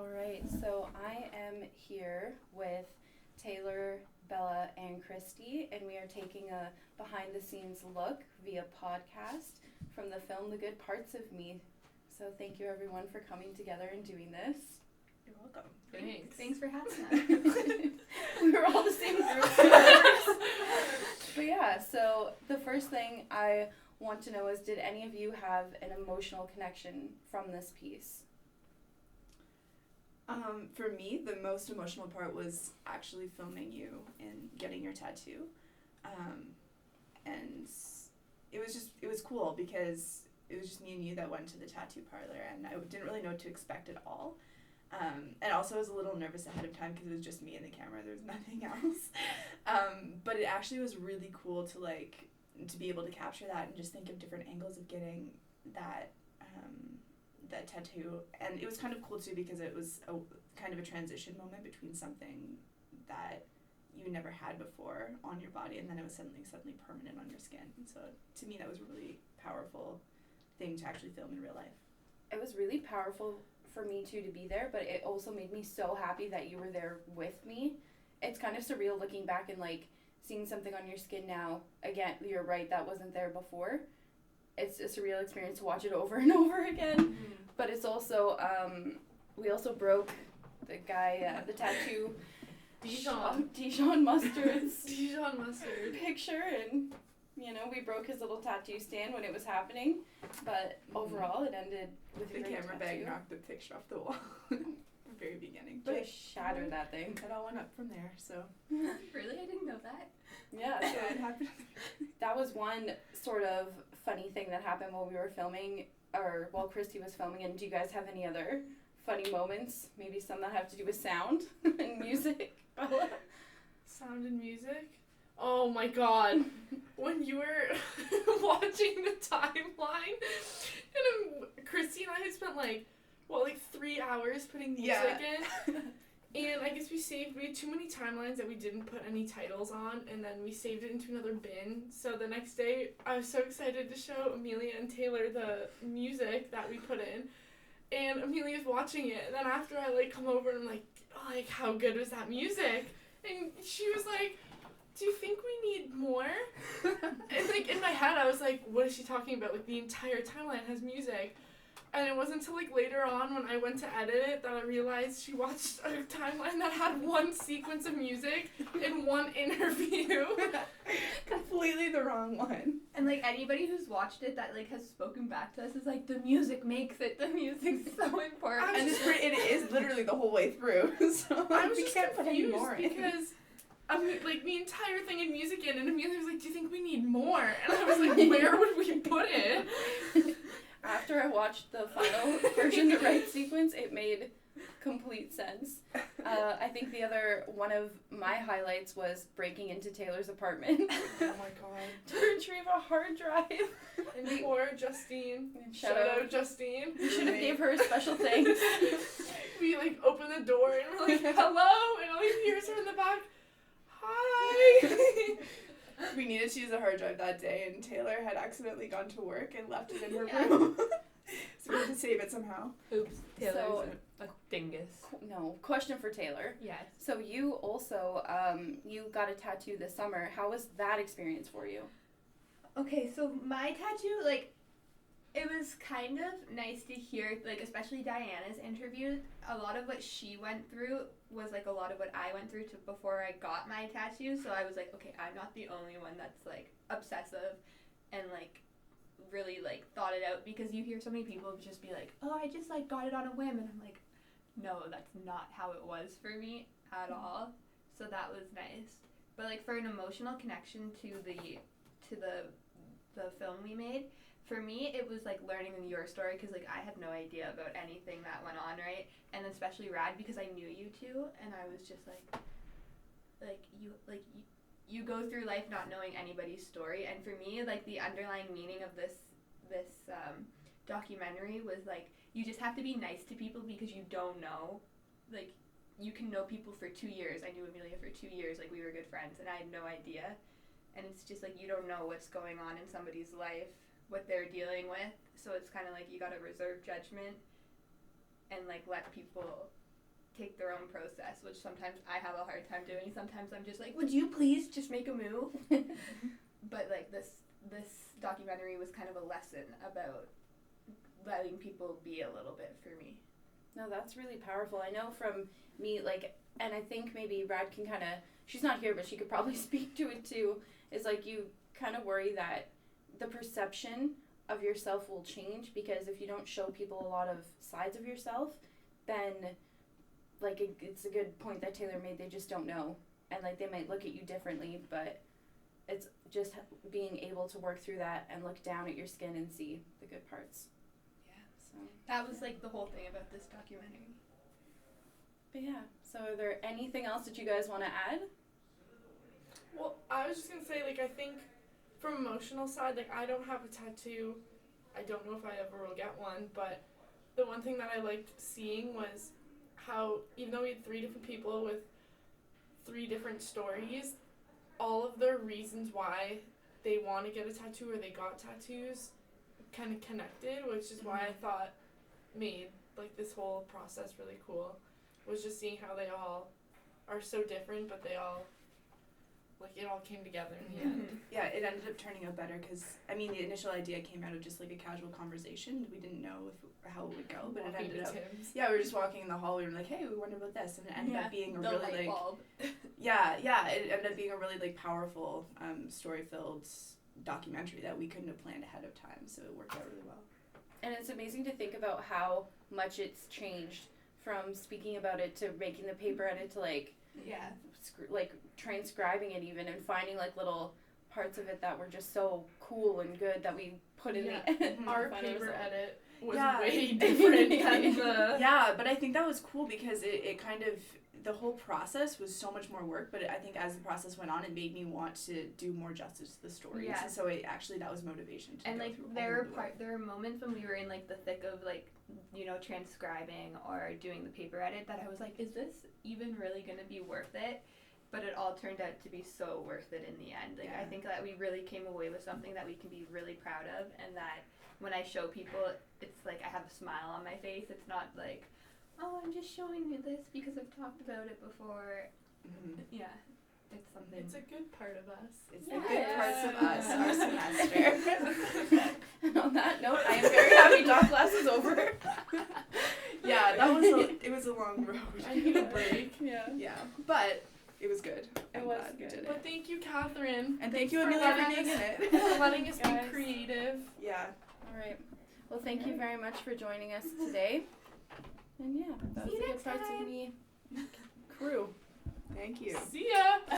All right, so I am here with Taylor, Bella, and Christy, and we are taking a behind-the-scenes look via podcast from the film The Good Parts of Me. So thank you everyone for coming together and doing this. You're welcome. Thanks for having us. We were all the same group. But yeah, so the first thing I want to know is, did any of you have an emotional connection from this piece? For me, the most emotional part was actually filming you and getting your tattoo. And it was cool because it was just me and you that went to the tattoo parlor, and I didn't really know what to expect at all. And also I was a little nervous ahead of time because it was just me and the camera. There was nothing else. But it actually was really cool to be able to capture that and just think of different angles of getting that tattoo. And it was kind of cool too because it was a kind of a transition moment between something that you never had before on your body, and then it was suddenly permanent on your skin. And so to me that was a really powerful thing to actually film in real life. It was really powerful for me too to be there, but it also made me so happy that you were there with me. It's kind of surreal looking back and seeing something on your skin now. Again, you're right, that wasn't there before. It's a surreal experience to watch it over and over again. Mm-hmm. But it's also, we also broke the guy, the tattoo, Dijon Mustard's Dijon Mustard picture, and we broke his little tattoo stand when it was happening. But overall, it ended with a the great camera tattoo. bag knocked the picture off the wall. The very beginning, but Just shattered that thing. It all went up from there. So Really? I didn't know that. Yeah, so it happened. That was one sort of funny thing that happened while we were filming, or while Christy was filming. And do you guys have any other funny moments? Maybe some that have to do with sound and music? Bella? Sound and music? Oh my god. When you were watching the timeline, and Christy and I had spent 3 hours putting music in. And I guess we had too many timelines that we didn't put any titles on, and then we saved it into another bin. So the next day, I was so excited to show Amelia and Taylor the music that we put in. And Amelia's watching it, and then after I come over and I'm like, how good was that music? And she was like, do you think we need more? And in my head I was like, what is she talking about? The entire timeline has music. And it wasn't until later on when I went to edit it that I realized she watched a timeline that had one sequence of music in one interview. Completely the wrong one. And anybody who's watched it that has spoken back to us is the music makes it. The music's so important. And it is literally the whole way through. So I was we just can't put any confused more in. because the entire thing had music in, and Amelia was like, do you think we need more? And I was like, where would we put it? After I watched the final version, the right sequence, it made complete sense. I think the other one of my highlights was breaking into Taylor's apartment. Oh my god. To retrieve a hard drive. And poor Justine. Shout out Justine. We should have gave her a special thanks. We open the door and we're like, hello, and all you hear is her in the back, hi. We needed to use a hard drive that day, and Taylor had accidentally gone to work and left it in her room. So we had to save it somehow. Oops. Taylor's So, a dingus. No, question for Taylor. Yes. So you also, you got a tattoo this summer. How was that experience for you? Okay, so my tattoo, it was kind of nice to hear, especially Diana's interview. A lot of what she went through was, a lot of what I went through before I got my tattoo. So I was like, okay, I'm not the only one that's, obsessive and, really, thought it out. Because you hear so many people just be like, oh, I just, got it on a whim. And I'm like, no, that's not how it was for me at all. So that was nice. But, for an emotional connection to the film we made, for me, it was, learning your story, because, I had no idea about anything that went on, right? And especially Rad, because I knew you two, and I was just, you go through life not knowing anybody's story, and for me, the underlying meaning of this documentary was, you just have to be nice to people because you don't know, you can know people for 2 years. I knew Amelia for 2 years, we were good friends, and I had no idea, and it's just, you don't know what's going on in somebody's life, what they're dealing with, so it's kind of you gotta reserve judgment and let people take their own process, which sometimes I have a hard time doing. Sometimes I'm just like, would you please just make a move? But like this documentary was kind of a lesson about letting people be a little bit for me. No, that's really powerful. I know from me, like, and I think maybe Brad can kind of, she's not here, but she could probably speak to it too, is like you kind of worry that the perception of yourself will change, because if you don't show people a lot of sides of yourself, then like it's a good point that Taylor made, they just don't know, and like they might look at you differently, but it's just being able to work through that and look down at your skin and see the good parts. Yeah. So That was like the whole thing about this documentary. but yeah, so are there anything else that you guys want to add? Well, I was just gonna say, like, I think from emotional side, like, I don't have a tattoo. I don't know if I ever will get one, but the one thing that I liked seeing was how, even though we had 3 different people with 3 different stories, all of their reasons why they want to get a tattoo or they got tattoos kind of connected, which is why I thought made, like, this whole process really cool, was just seeing how they all are so different, but they all, like, it all came together in the end. Yeah, it ended up turning out better because, I mean, the initial idea came out of just like a casual conversation. We didn't know how it would go, but it Walking ended to up. Tim's. Yeah, we were just walking in the hall. We were like, "Hey, we wonder about this," and it ended up being a the really light like, bulb. yeah, it ended up being a really like powerful, story-filled documentary that we couldn't have planned ahead of time. So it worked out really well. And it's amazing to think about how much it's changed from speaking about it to making the paper edit to like Yeah. like transcribing it even, and finding like little parts of it that were just so cool and good that we put in the Our final paper result. edit was Yeah. way different than the... Yeah, but I think that was cool because it kind of, the whole process was so much more work, but I think as the process went on, it made me want to do more justice to the stories. Yeah. And so it actually, that was motivation to And go like through all there of the work. were moments when we were in like the thick of like, you know, transcribing or doing the paper edit that I was like, is this even really gonna be worth it? But it all turned out to be so worth it in the end. Like I Yeah. think that we really came away with something that we can be really proud of, and that when I show people, it's like I have a smile on my face. It's not like, oh, I'm just showing you this because I've talked about it before. Yeah, it's something. It's a good part of us. It's the good parts of us, Yeah. our semester. And on that note, I am very happy doc class is over. Yeah, that was it was a long road. I need a break. Yeah. Yeah, but it was good. I'm was glad we good. did But it. thank you, Catherine. And thank Thanks you, for Amelia, for letting being in us- it. for letting us Guys. be creative. Yeah. All right. Well, thank you very much for joining us today. And yeah, that was See you the good next parts time. of me crew. Thank you. See ya!